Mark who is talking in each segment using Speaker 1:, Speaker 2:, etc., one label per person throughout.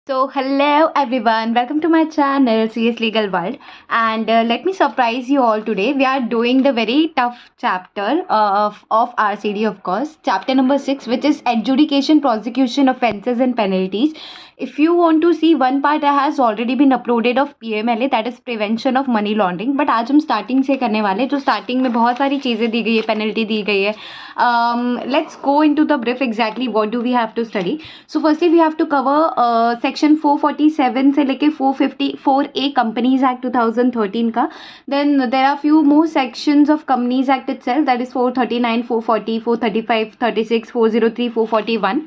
Speaker 1: So, hello everyone, welcome to my channel CS Legal World, and let me surprise you all today. We are doing the very tough chapter of RCD, of course, chapter number 6, which is Adjudication, Prosecution, Offences, and Penalties. If you want to see one part, has already been uploaded of PMLA, that is Prevention of Money Laundering. But आज हम starting से करने वाले, जो starting में बहुत सारी चीज़ें दी गई है, पेनल्टी दी गई है. Let's go into the brief. Exactly what do we have to study? So firstly we have to cover section 447 से लेके 454A कंपनीज एक्ट 2013 का. Then there are few more sections of companies act itself, that is 439, 440, 435, 36, 403, 441.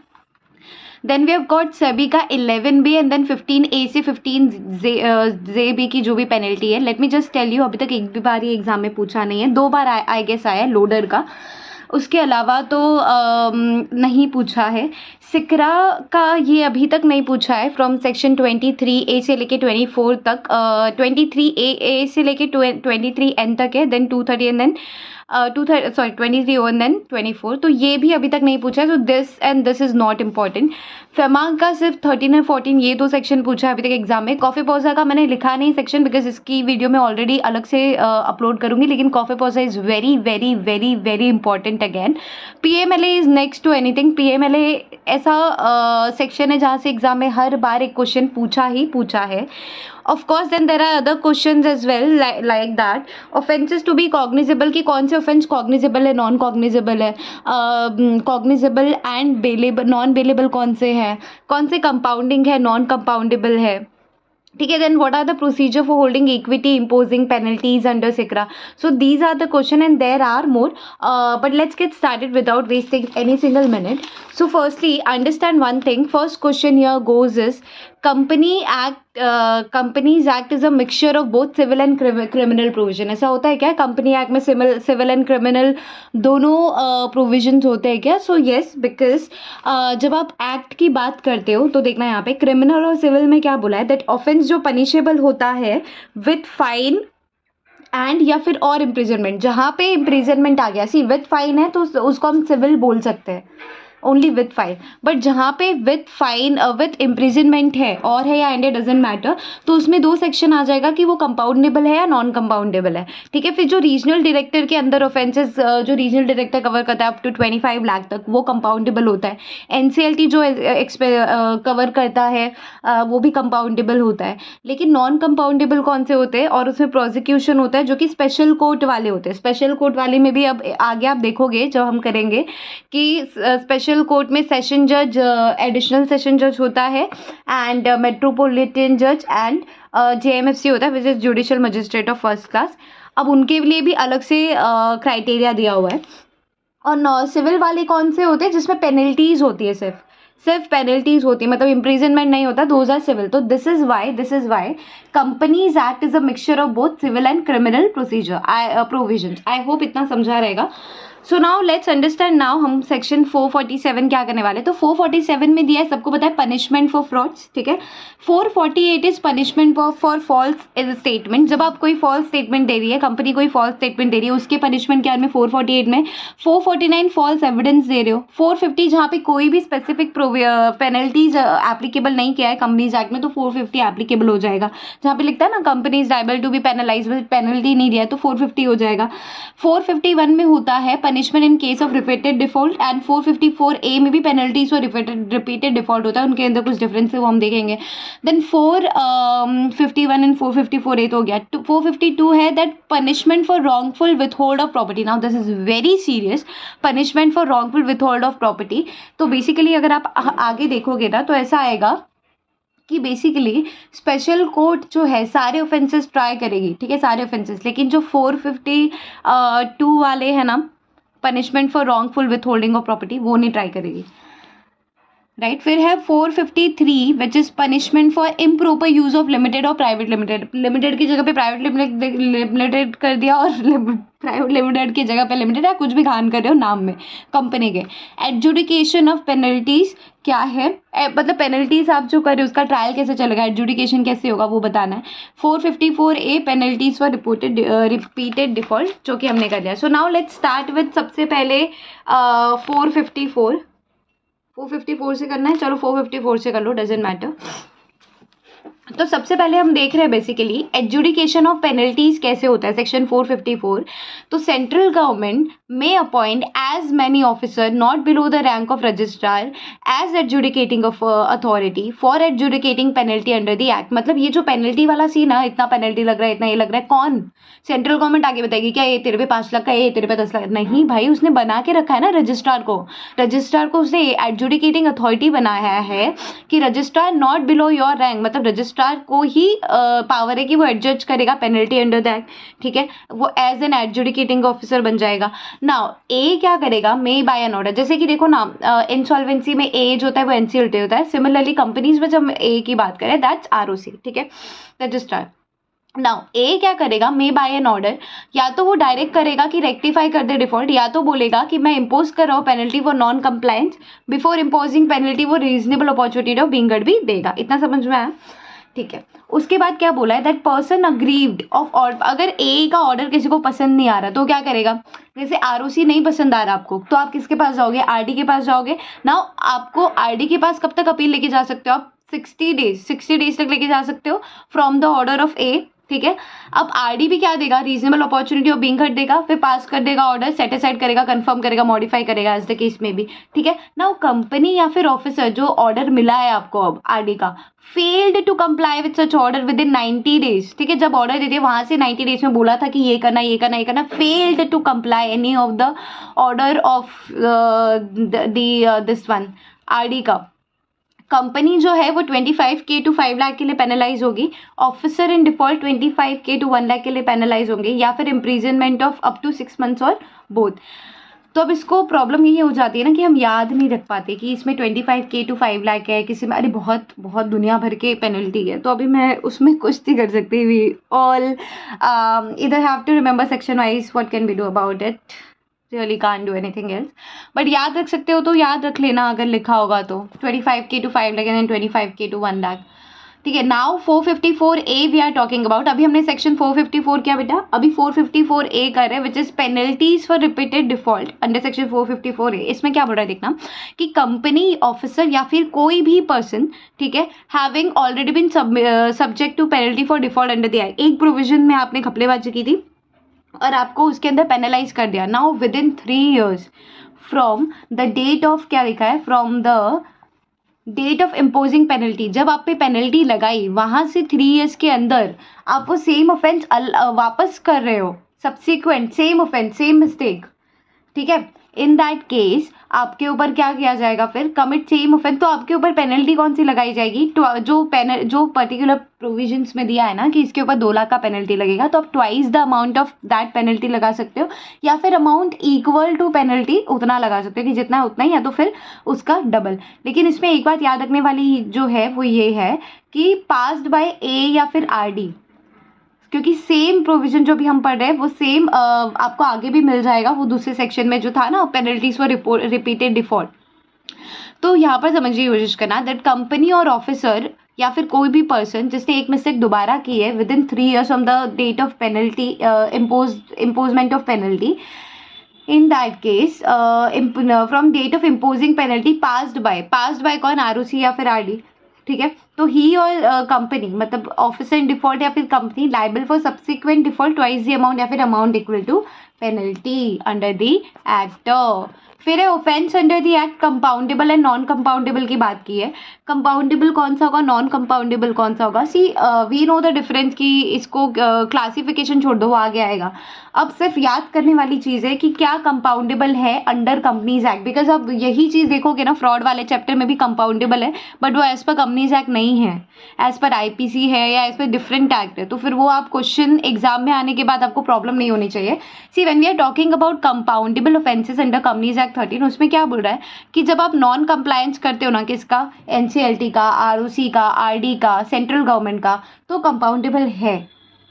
Speaker 1: Then we have got SEBI का 11B and then 15A से 15Z की जो भी penalty है. Let me just tell you, अभी तक एक भी बार ये एग्जाम में पूछा नहीं है, 2 बार आई गेस आया लोडर का, उसके अलावा तो नहीं पूछा है. सिकरा का ये अभी तक नहीं पूछा है. फ्रॉम सेक्शन 23A से लेके 24 तक, 23A से लेके 23N तक है. Then 230 and then 23 and then 24, तो ये भी अभी तक नहीं पूछा है. तो this and this is not important. FEMA का सिर्फ 13 और 14 ये 2 सेक्शन पूछा है अभी तक एग्जाम में. कॉफ़ी पौजा का मैंने लिखा नहीं सेक्शन, बिकॉज इसकी वीडियो मैं ऑलरेडी अलग से अपलोड करूँगी. लेकिन COFEPOSA is very very very very important again. PMLA is next to anything. PMLA ऐसा सेक्शन है जहाँ से एग्जाम में हर बार एक क्वेश्चन पूछा है. Of course, then there are other questions as well like that. Offenses to be cognizable, कि कौन से offense cognizable है, non cognizable है, cognizable and bailable, non bailable कौन से हैं, कौन से compounding है, non compoundable है. ठीक है. Then what are the procedure for holding equity, imposing penalties under सिक्रा. So these are the question and there are more, but let's get started without wasting any single minute. So firstly understand one thing. First question here goes is companies act is a mixture of both civil and criminal provision. ऐसा होता है क्या? Company act में civil and criminal दोनों provisions होते हैं क्या? So yes, because जब आप एक्ट की बात करते हो तो देखना यहाँ पे क्रिमिनल और सिविल में क्या बोला है, दैट ऑफेंस जो पनिशेबल होता है विथ फाइन एंड या फिर और इम्प्रिजनमेंट. जहाँ पे इम्प्रिजनमेंट आ गया, सी विथ फाइन है तो उसको हम सिविल बोल सकते हैं, ओनली विथ फाइन. बट जहाँ पे विथ फाइन विथ इम्प्रिजनमेंट है और है या एंड डजेंट मैटर, तो उसमें 2 सेक्शन आ जाएगा कि वो कंपाउंडेबल है या नॉन कंपाउंडेबल है. ठीक है. फिर जो रीजनल डायरेक्टर के अंदर ऑफेंसेस जो रीजनल डायरेक्टर कवर करता है अप टू 25 लाख तक, वो कंपाउंडेबल होता है. NCLT जो कवर करता है वो भी कंपाउंडेबल होता है. लेकिन नॉन कंपाउंडेबल कौन से होते हैं, और उसमें प्रोसिक्यूशन होता है जो कि स्पेशल कोर्ट वाले होते हैं. स्पेशल कोर्ट वाले में भी अब आगे आप देखोगे जब हम करेंगे कि स्पेशल कोर्ट में सेशन जज, एडिशनल सेशन जज होता है, एंड मेट्रोपॉलिटन जज एंड JMFC होता है, which is judicial magistrate of first class. अब उनके लिए भी अलग से क्राइटेरिया दिया हुआ है. और सिविल वाले कौन से होते हैं? जिसमें पेनल्टीज होती है, सिर्फ पेनल्टीज होती है, मतलब इम्प्रिजनमेंट नहीं होता. Those are civil. तो this is why companies act is a mixture of both civil and criminal procedure provisions. I hope इतना समझा रहेगा. So now let's understand. Now हम सेक्शन 447 क्या करने वाले. तो 447 में दिया है, सबको पता है, पनिशमेंट फॉर फ्रॉड्स. ठीक है. 448 is punishment for false statement. जब आप कोई फॉल्स स्टेटमेंट दे रही है, कंपनी कोई फॉल्स स्टेटमेंट दे रही है, उसके पनिशमेंट क्या है 448 में. 449 फॉल्स एविडेंस दे रहे हो. 450 जहाँ पे कोई भी स्पेसिफिक पेनल्टीज एप्लीकेबल नहीं किया है कंपनीज एक्ट में, तो 450 एप्लीकेबल हो जाएगा. जहाँ पे लिखता है ना companies liable to be penalize, penalty नहीं दिया है तो 450 हो जाएगा. 451 में होता है punishment in case of repeated default, and 454A में भी पेनल्टीज और रिपीटेड डिफॉल्ट होता है. उनके अंदर कुछ डिफरेंस है वो हम देखेंगे. देन 451 एंड 454A तो हो गया. 452 है that punishment for wrongful withhold of property. Now this is very serious. Punishment for wrongful withhold of property. तो बेसिकली अगर आप आगे देखोगे ना तो ऐसा आएगा कि बेसिकली स्पेशल कोर्ट जो है सारे ऑफेंसेस ट्राई करेगी. ठीक है, सारे ऑफेंसेस. लेकिन जो 452 वाले हैं ना, punishment for wrongful withholding of property, वो नहीं ट्राई करेगी. राइट. फिर है 453 which is punishment for improper use of limited और प्राइवेट लिमिटेड. लिमिटेड की जगह पे प्राइवेट लिमिटेड कर दिया, और प्राइवेट लिमिटेड की जगह पे लिमिटेड, या कुछ भी खान कर रहे हो नाम में कंपनी के. एडजुडिकेशन ऑफ पेनल्टीज क्या है, मतलब पेनल्टीज आप जो कर रहे हो उसका ट्रायल कैसे चलेगा, एडजुडिकेशन कैसे होगा, वो बताना है. 454A penalties for repeated default, जो कि हमने कर लिया. सो नाउ लेट्स स्टार्ट विथ सबसे पहले 454 से करना है. चलो 454 से कर लो, डजेंट मैटर. तो सबसे पहले हम देख रहे हैं बेसिकली एडजुडिकेशन ऑफ पेनल्टीज कैसे होता है, सेक्शन 454। तो central government may appoint as many officer not below the rank of registrar as adjudicating of authority for adjudicating penalty under the act. मतलब ये जो पेनल्टी वाला सीन है, इतना पेनल्टी लग रहा है, इतना ये लग रहा है, कौन? सेंट्रल गवर्नमेंट आगे बताएगी क्या ये तेरे पे 5 लाख का है, ये तेरे पे 10 लाख? नहीं भाई, उसने बना के रखा है ना रजिस्ट्रार को। रजिस्ट्रार को उसने एडजुडिकेटिंग अथॉरिटी बनाया है कि registrar not below your rank, मतलब रजिस्ट्रार को ही पावर है कि वो एडजज करेगा पेनल्टी अंडर द एक्ट। ठीक है, वो एज एन एडजुडिकेटिंग ऑफिसर बन जाएगा। नाउ ए क्या करेगा? मे बाय एन ऑर्डर। जैसे कि देखो ना, इंसॉल्वेंसी में ए जो होता है वो एनसीएलटी होता है। सिमिलरली कंपनीज में जब हम ए की बात करें दैट्स आरओसी। ठीक है, रजिस्ट्रार। नाउ ए क्या करेगा? मे बाय एन ऑर्डर, या तो वो डायरेक्ट करेगा कि रेक्टिफाई कर दे डिफॉल्ट, या तो बोलेगा कि मैं इम्पोज कर रहा हूँ penalty for non compliance. Before imposing penalty वो रीजनेबल अपॉर्चुनिटी ऑफ बीइंग भी देगा। इतना समझ में आया? ठीक है, उसके बाद क्या बोला है? That person aggrieved of order. अगर ए का ऑर्डर किसी को पसंद नहीं आ रहा तो क्या करेगा? जैसे आरओसी नहीं पसंद आ रहा आपको, तो आप किसके पास जाओगे? आरडी के पास जाओगे। नाउ आपको आरडी के पास कब तक अपील लेके जा सकते हो आप? 60 डेज तक लेके जा सकते हो फ्रॉम द ऑर्डर ऑफ ए। ठीक है, अब आरडी भी क्या देगा? Reasonable opportunity of being heard देगा, फिर पास कर देगा ऑर्डर, सेटिसाइड करेगा, कंफर्म करेगा, मॉडिफाई करेगा एज द केस में भी। ठीक है, नाउ कंपनी या फिर ऑफिसर जो ऑर्डर मिला है आपको अब आरडी का, failed to comply with such order within 90 days. ठीक है, जब ऑर्डर दे दिया वहां से 90 डेज में बोला था कि ये करना ये करना ये करना, failed to comply any of the order of this one RD का, कंपनी जो है वो 25K to 5 लाख के लिए पेनलाइज होगी। Officer in default 25K to 1 lakh के लिए पेनलाइज होंगे, या फिर imprisonment of up to 6 months और बोथ। तो अब इसको प्रॉब्लम ये हो जाती है ना कि हम याद नहीं रख पाते कि इसमें 25K to 5 लाख है, किसी में अरे बहुत बहुत दुनिया भर के पेनल्टी है, तो अभी मैं उसमें कुछ नहीं कर सकती। वी ऑल इधर have to remember section wise what can be do about it, really can't do anything else. But याद रख सकते हो तो याद रख लेना अगर लिखा होगा तो 25K to 5 lakh and 25K to 1 lakh. ठीक है, now 454A we are talking about. अभी हमने सेक्शन 454 क्या बेटा? अभी 454A कर रहे हैं, which is penalties for repeated default under section 454A। इसमें क्या बोल रहा है देखना कि कंपनी, ऑफिसर या फिर कोई भी पर्सन, ठीक है, having already been subject to penalty for default under the act. एक प्रोविजन में आपने घपलेबाजी की थी और आपको उसके अंदर पेनलाइज कर दिया। Now within 3 years from the date of, क्या लिखा है? From the date of imposing penalty. जब आप पे पेनल्टी लगाई वहां से 3 years के अंदर आप वो सेम ऑफेंस वापस कर रहे हो, subsequent same offence same mistake. ठीक है, इन दैट केस आपके ऊपर क्या किया जाएगा? फिर कमिट सेम ऑफेंस, तो आपके ऊपर पेनल्टी कौन सी लगाई जाएगी? जो पर्टिकुलर प्रोविजंस में दिया है ना कि इसके ऊपर 2 लाख का पेनल्टी लगेगा, तो आप twice the amount of that penalty लगा सकते हो, या फिर अमाउंट इक्वल टू पेनल्टी उतना लगा सकते हो कि जितना है उतना ही, या तो फिर उसका डबल। लेकिन इसमें एक बात याद रखने वाली जो है वो ये है कि पास्ड बाय ए या फिर आरडी, क्योंकि सेम प्रोविजन जो भी हम पढ़ रहे हैं वो सेम आपको आगे भी मिल जाएगा, वो दूसरे सेक्शन में जो था ना पेनल्टीज फॉर रिपीटेड डिफॉल्ट। तो यहाँ पर समझने की कोशिश करना दैट कंपनी और ऑफिसर या फिर कोई भी पर्सन जिसने एक मिस्टेक दोबारा की है within 3 years from the date of penalty imposement of penalty, in that case from date of imposing penalty passed by कौन? आरओसी या फिर आरडी। ठीक है, तो ही और कंपनी मतलब ऑफिसर इन डिफॉल्ट या फिर company liable for subsequent default twice the amount या फिर amount equal to penalty under the act. फिर है offence under the act compoundable and non compoundable की बात की है। कंपाउंडेबल कौन सा होगा, नॉन कंपाउंडेबल कौन सा होगा? सी वी नो द डिफरेंस कि इसको क्लासिफिकेशन छोड़ दो, वो आगे आएगा। अब सिर्फ याद करने वाली चीज़ है कि क्या कंपाउंडेबल है अंडर कंपनीज एक्ट, बिकॉज अब यही चीज़ देखोगे ना फ्रॉड वाले चैप्टर में भी कंपाउंडेबल है, बट वो एज पर कंपनीज एक्ट नहीं है, एज पर आईपीसी है या एज पर डिफरेंट एक्ट है। तो फिर वो आप क्वेश्चन एग्जाम में आने के बाद आपको प्रॉब्लम नहीं होनी चाहिए। See when we are talking about compoundable offences under companies act 13, उसमें क्या बोल रहा है कि जब आप नॉन कंप्लायंस करते हो ना, किसका? एनसीएलटी का, आरओसी का, आरडी का, सेंट्रल गवर्नमेंट का, तो कंपाउंडेबल है।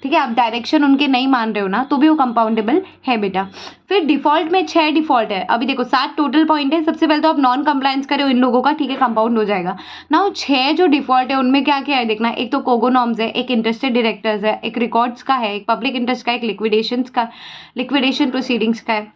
Speaker 1: ठीक है, आप डायरेक्शन उनके नहीं मान रहे हो ना, तो भी वो कंपाउंडेबल है बेटा। फिर डिफॉल्ट में 6 डिफॉल्ट है। अभी देखो 7 टोटल पॉइंट है। सबसे पहले तो आप नॉन कंप्लायंस करे हो इन लोगों का, ठीक है, कंपाउंड हो जाएगा ना। 6 जो डिफॉल्ट है उनमें क्या क्या है देखना। एक तो कोगो नॉर्म्स है, एक इंटरेस्टेड डायरेक्टर्स है, एक रिकॉर्ड्स का है, एक पब्लिक इंटरेस्ट का, एक लिक्विडेशन प्रोसीडिंग्स का है।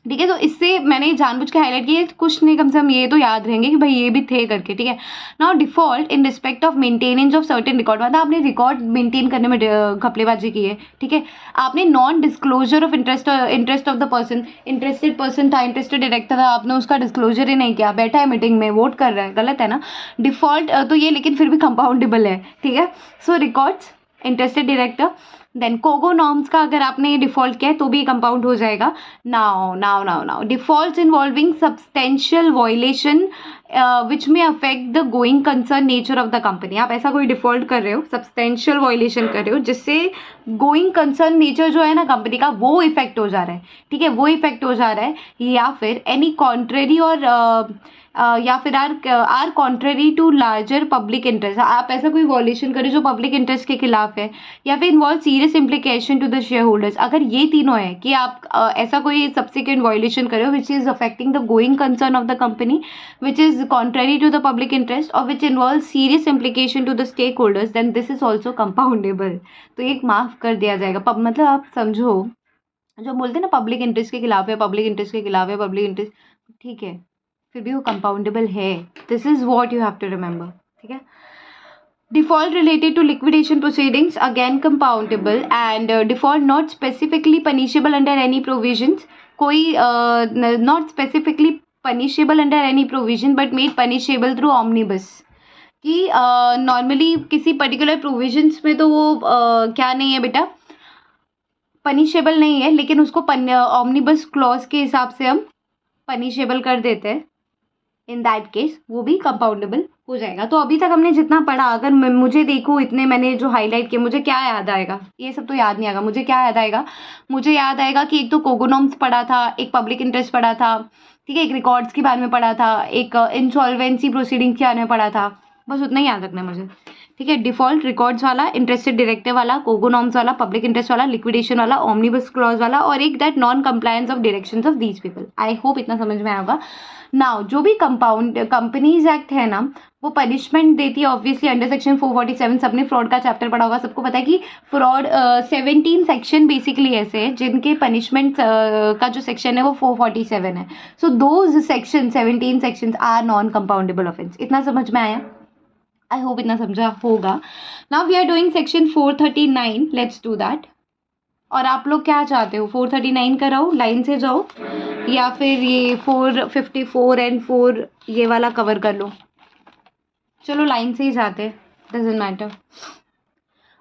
Speaker 1: ठीक है। तो इससे मैंने जानबूझ के हाईलाइट किया, कुछ नहीं कम से कम ये तो याद रहेंगे कि भाई ये भी थे करके, ठीक है। Now default in respect of maintenance of certain record, मतलब आपने रिकॉर्ड मेंटेन करने में घपलेबाजी की है, ठीक है। आपने non disclosure of interest of the person, interested person था, इंटरेस्टेड डायरेक्टर था, आपने उसका डिस्क्लोजर ही नहीं किया, बैठा है मीटिंग में वोट कर रहा है, गलत है ना। डिफॉल्ट तो ये लेकिन फिर भी कंपाउंडेबल है, ठीक है। So records, interested director, then कोगो नॉर्म्स का अगर आपने डिफॉल्ट किया है तो भी कंपाउंड हो जाएगा। Now defaults involving substantial violation which में affect the going concern nature of the company, आप ऐसा कोई डिफॉल्ट कर रहे हो, सब्सटेंशियल वॉयलेशन कर रहे हो जिससे गोइंग कंसर्न नेचर जो है ना कंपनी का वो इफेक्ट हो जा रहा है, ठीक है, वो इफेक्ट हो जा रहा है, या फिर एनी कॉन्ट्रेरी और या फिर are contrary to larger public interest, आप ऐसा कोई वॉयलेशन करें जो पब्लिक इंटरेस्ट के खिलाफ है, या फिर involve serious implication to the share holders, अगर ये तीनों है कि आप ऐसा कोई सब्सिक्वेंट वॉयलेशन करो which is affecting the going concern of the company, which is contrary to the public interest और which involve serious implication to the stakeholders, then this is also compoundable. तो एक माफ कर दिया जाएगा। मतलब आप समझो, जो बोलते हैं ना पब्लिक इंटरेस्ट के खिलाफ है, पब्लिक इंटरेस्ट के खिलाफ है, पब्लिक इंटरेस्ट, ठीक है, फिर भी वो कंपाउंडेबल है। This is what you have to remember, ठीक है। Default related to liquidation proceedings again compoundable, and default not specifically punishable under any provisions, कोई not specifically punishable under any provision but made punishable through omnibus, कि normally किसी particular provisions में तो वो क्या नहीं है बेटा, पनिशेबल नहीं है, लेकिन उसको ऑमनीबस क्लॉज के हिसाब से हम पनिशेबल कर देते हैं, इन दैट केस वो भी कंपाउंडेबल हो जाएगा। तो अभी तक हमने जितना पढ़ा, अगर मुझे देखो इतने मैंने जो हाईलाइट किए, मुझे क्या याद आएगा, ये सब तो याद नहीं आएगा, मुझे क्या याद आएगा, मुझे याद आएगा कि एक तो कोगोनॉर्म्स पढ़ा था, एक पब्लिक इंटरेस्ट पढ़ा था, ठीक है, एक रिकॉर्ड्स के बारे में पढ़ा था, एक इंसॉल्वेंसी प्रोसीडिंग्स के बारे में पढ़ा था, बस उतना ही याद रखना है मुझे, ठीक है। डिफॉल्ट, रिकॉर्ड्स वाला, इंटरेस्टेड डायरेक्टर वाला, कोगोनॉर्म्स वाला, पब्लिक इंटरेस्ट वाला, लिक्विडेशन वाला, ऑमनीबस क्लॉज वाला, और एक that non compliance of directions of these people. I hope इतना समझ में आएगा। नाउ जो भी कंपनीज एक्ट है ना, वो पनिशमेंट देती है ऑब्वियसली अंडर सेक्शन 447, सबने फ्रॉड का चैप्टर पढ़ा होगा, सबको पता है कि फ्रॉड 17 सेक्शन बेसिकली ऐसे हैं जिनके पनिशमेंट का जो सेक्शन है वो 447 है। So those section 17 sections are non compoundable offence. इतना समझ में आया? आई होप इतना समझा होगा। Now we are doing section 439, let's do that. और आप लोग क्या चाहते हो, 439 कराओ, लाइन से जाओ, या फिर ये 454 एंड 4 ये वाला कवर कर लो? चलो लाइन से ही जाते, डजेंट मैटर।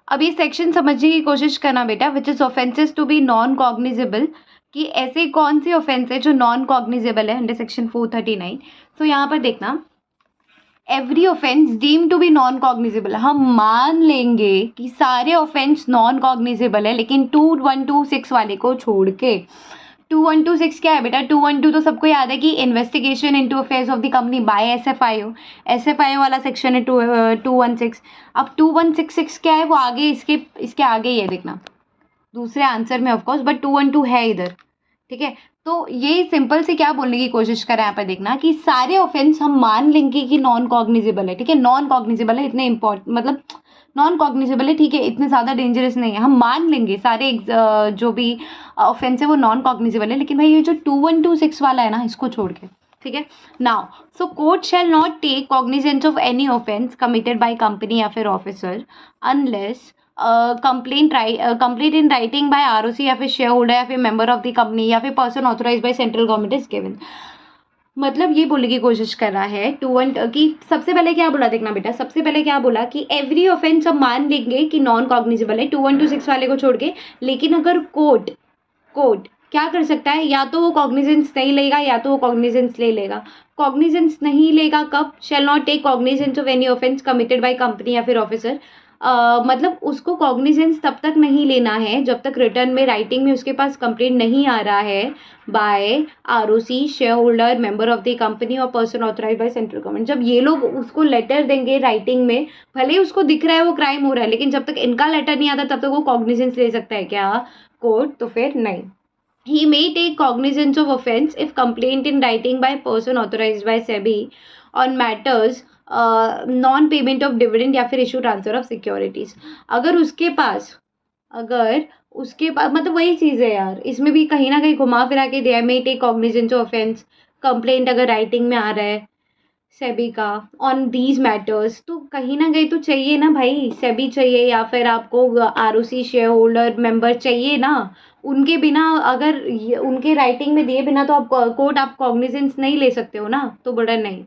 Speaker 1: अब ये सेक्शन समझने की कोशिश करना बेटा, which is offences to be non cognizable, कि ऐसे कौन से ऑफेंस है जो नॉन कॉग्निजेबल है अंडर सेक्शन 439। तो यहाँ पर देखना, every offence deem to be non cognizable, हम मान लेंगे कि सारे ऑफेंस नॉन कॉग्निजेबल है, लेकिन 2126 वाले को छोड़ के। 2126 क्या है बेटा? 212 तो सबको याद है कि investigation into affairs of the company by SFIO, SFIO वाला सेक्शन है 216। अब 2166 क्या है, वो आगे इसके आगे ही है, देखना दूसरे आंसर में ऑफकोर्स, बट 212 है इधर, ठीक है। तो ये सिंपल से क्या बोलने की कोशिश करें यहाँ पर, देखना कि सारे ऑफेंस हम मान लेंगे कि नॉन कॉग्निजेबल है, ठीक है, नॉन कॉग्निजेबल है, इतने इंपॉर्टेंट मतलब नॉन कॉग्निजेबल है, ठीक है, इतने ज़्यादा डेंजरस नहीं है, हम मान लेंगे सारे जो भी ऑफेंस है वो नॉन कॉग्निजेबल है, लेकिन भाई ये जो 2126 वाला है ना, इसको छोड़ के, ठीक है। Now so court shall not take cognizance of any offence committed by company या फिर officer unless complete in writing by ROC या फिर शेयर होल्डर या फिर मेंबर ऑफ द कंपनी या फिर person authorize by central government is given. मतलब ये बोलने की कोशिश कर रहा है कि सबसे पहले क्या बोला, देखना बेटा, सबसे पहले क्या बोला कि एवरी ऑफेंस हम मान लेंगे कि नॉन कॉग्निजेबल है 2126 वाले को छोड़ के, लेकिन अगर कोर्ट क्या कर सकता है, या तो वो कॉग्निजेंस नहीं लेगा या तो वो कॉग्निजेंस ले लेगा। कॉग्निजेंस नहीं लेगा कब? Shall not take cognizance of any offence committed by company या फिर ऑफिसर, मतलब उसको कॉग्निजेंस तब तक नहीं लेना है जब तक रिटर्न में, राइटिंग में उसके पास कंप्लेंट नहीं आ रहा है by ROC, shareholder, member of the company और person authorize by central government. जब ये लोग उसको लेटर देंगे राइटिंग में, भले ही उसको दिख रहा है वो क्राइम हो रहा है, लेकिन जब तक इनका लेटर नहीं आता तब तक वो कॉग्निजेंस ले सकता है क्या कोर्ट? तो फिर नहीं। He may take cognizance of offence if complaint in writing by person authorized by SEBI on matters non payment of dividend या फिर issue transfer of securities। अगर उसके पास अगर उसके बाद मतलब वही चीज़ है यार, इसमें भी कहीं न कहीं घुमा फिरा के दिया है, may take cognizance of offence, complaint अगर राइटिंग में आ रहा है सेबी का ऑन दीज मैटर्स, तो कहीं ना कहीं तो चाहिए ना भाई, सेबी चाहिए या फिर आपको आरओसी शेयर होल्डर मेंबर चाहिए ना। उनके बिना अगर उनके राइटिंग में दिए बिना तो आप कोर्ट आप कॉग्निजेंस नहीं ले सकते हो ना, तो बड़ा नहीं।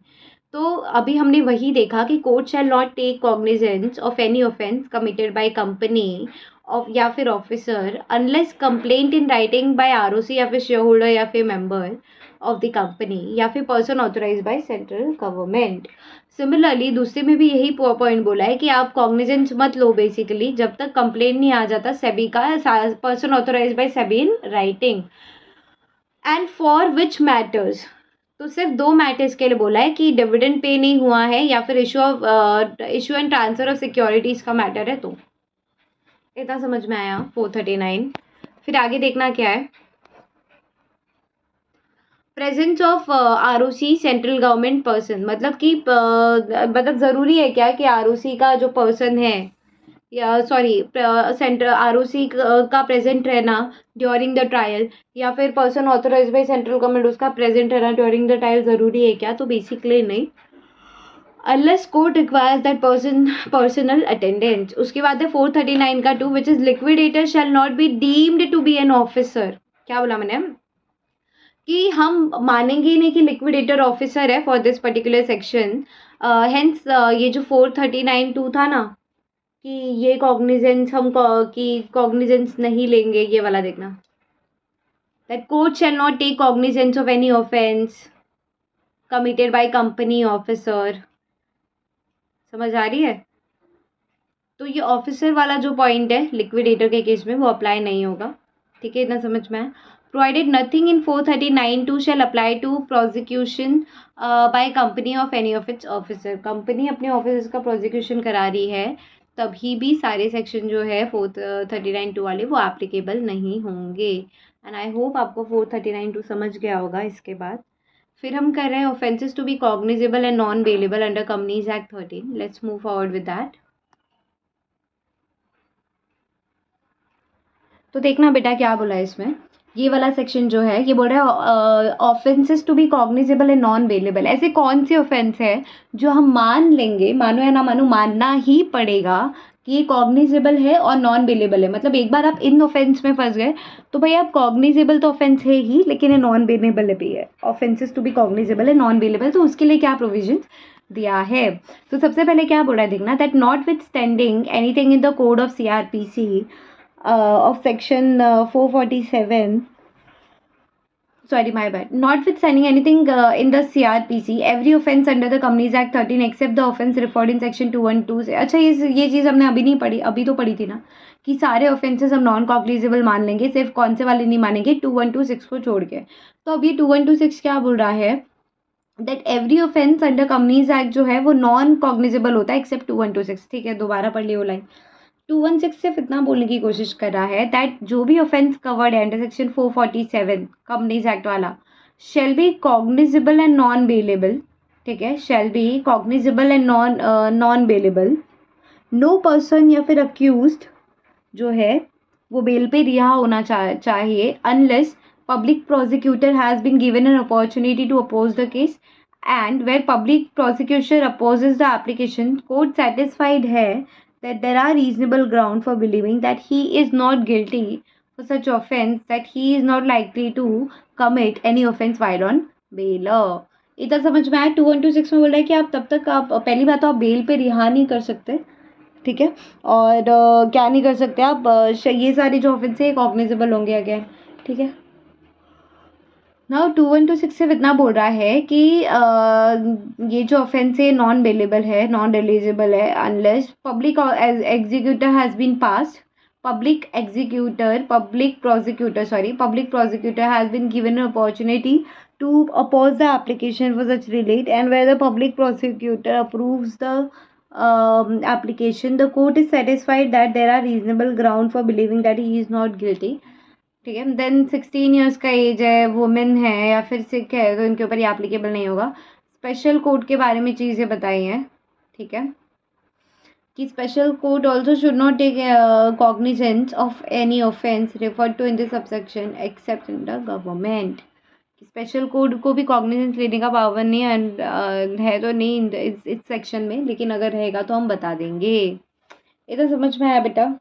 Speaker 1: तो अभी हमने वही देखा कि court shall not take cognizance of any offence committed by company of या फिर officer unless complaint in writing by ROC या फिर शेयर होल्डर या फिर मेंबर ऑफ द कंपनी या फिर person authorize by central government. Similarly दूसरे में भी यही पॉइंट बोला है कि आप कॉग्निजेंस मत लो बेसिकली जब तक कंप्लेंट नहीं आ जाता सेबी का, person authorize by SEBI in writing, and for which matters. तो सिर्फ 2 मैटर्स के लिए बोला है कि डिविडेंड पे नहीं हुआ है या फिर issue and transfer of securities का मैटर है। तो इतना समझ में आया 439। फिर आगे देखना क्या है, presence of ROC central government person, मतलब कि मतलब ज़रूरी है क्या कि आरओसी का जो पर्सन है या सॉरी सेंट्रल आरओसी का प्रेजेंट रहना ड्यूरिंग द ट्रायल या फिर person authorize by central government उसका प्रेजेंट रहना ड्यूरिंग द ट्रायल ज़रूरी है क्या, तो बेसिकली नहीं, unless court requires that personal attendance। उसके बाद है 439 का 2 which is liquidator shall not be deemed to be an officer। क्या बोला मैंने कि हम मानेंगे ही नहीं कि लिक्विडेटर ऑफिसर है for this particular section. Hence ये जो 439(2) था ना कि ये कॉग्निजेंस कि कॉग्निजेंस नहीं लेंगे, ये वाला देखना, that court shall not take cognizance of any offence committed by company officer. समझ आ रही है? तो ये ऑफिसर वाला जो पॉइंट है लिक्विडेटर के केस में वो अप्लाई नहीं होगा। ठीक है, इतना समझ में आया। Provided nothing in 439(2) shall apply to prosecution by company of any of its officer. Company अपने ऑफिसर्स का प्रोसिक्यूशन करा रही है तभी भी सारे सेक्शन जो है 439(2) वाले वो एप्लीकेबल नहीं होंगे। एंड आई होप आपको 439(2) समझ गया होगा। इसके बाद फिर हम कर रहे हैं offences to be cognizable and non bailable under companies act 13। Let's move forward with that. तो देखना बेटा क्या बोला है इसमें, ये वाला सेक्शन जो है ये बोल रहा है offences to be cognizable and non bailable. ऐसे कौन से ऑफेंस है जो हम मान लेंगे, मानो या ना मानो मानना ही पड़ेगा कि ये कॉग्निजेबल है और नॉन बेलेबल है। मतलब एक बार आप इन ऑफेंस में फंस गए तो भाई आप कॉग्निजेबल तो ऑफेंस है ही लेकिन ये नॉन बेलेबल भी है। Offences to be cognizable and non bailable, तो उसके लिए क्या प्रोविजन दिया है। तो सबसे पहले क्या बोल रहा है देखना, that not with standing anything in the code of CRPC of section 447, sorry my bad, notwithstanding anything in the CRPC every offence under the Companies Act 13 except the offence referred in section 212 से। अच्छा ये चीज़ हमने अभी नहीं पढ़ी, अभी तो पढ़ी थी ना कि सारे ऑफेंसेस हम नॉन कॉग्निजेबल मान लेंगे, सिर्फ कौन से वाले नहीं मानेंगे, 2126 को छोड़ के। तो अब ये 2126 क्या बोल रहा है, that every offence under companies act जो है वो नॉन कॉग्निजेबल होता है एक्सेप्ट 2126। ठीक है, दोबारा पढ़ लियो लाइन। 216 सिर्फ इतना बोलने की कोशिश कर रहा है दैट जो भी ऑफेंस कवर्ड है अंडर सेक्शन 447 कंपनीज एक्ट वाला shall be cognizable and non bailable. ठीक है, shall be cognizable and non bailable. No person या फिर अक्यूज्ड जो है वो बेल पे रिहा होना चाहिए unless public prosecutor has been given an opportunity to oppose the case and where public prosecutor opposes the application court satisfied है that there are reasonable ground for believing that he is not guilty for such offense that he is not likely to commit any offense while on bail। इतना समझ में आया। 2126 में बोल रहा है कि आप तब तक आप पहली बात तो आप बेल पे रिहा नहीं कर सकते। ठीक है, और क्या नहीं कर सकते आप, ये सारे जो ऑफेंस है कॉग्निजेबल होंगे अगेन। ठीक है, नाउ 2126 से इतना बोल रहा है कि ये जो ऑफेंस है नॉन बेलेबल है, नॉन रिलीजेबल है unless public executor has been passed, public prosecutor has been given an opportunity to oppose the application for such relief and where the public prosecutor approves the application, the court is satisfied that there are reasonable ground for believing that he is not guilty। ठीक है, then 16 years का as है, women है या फिर सिख है तो इनके ऊपर ये एप्लीकेबल नहीं होगा। स्पेशल कोर्ट के बारे में चीज़ें बताई हैं। ठीक है, कि special court also should not take cognizance of any offence referred to in this subsection except in the government. Special code को भी कॉग्निजेंस लेने का पावर नहीं है है तो नहीं इस सेक्शन में, लेकिन अगर रहेगा तो हम बता देंगे। ये तो समझ में आया बेटा?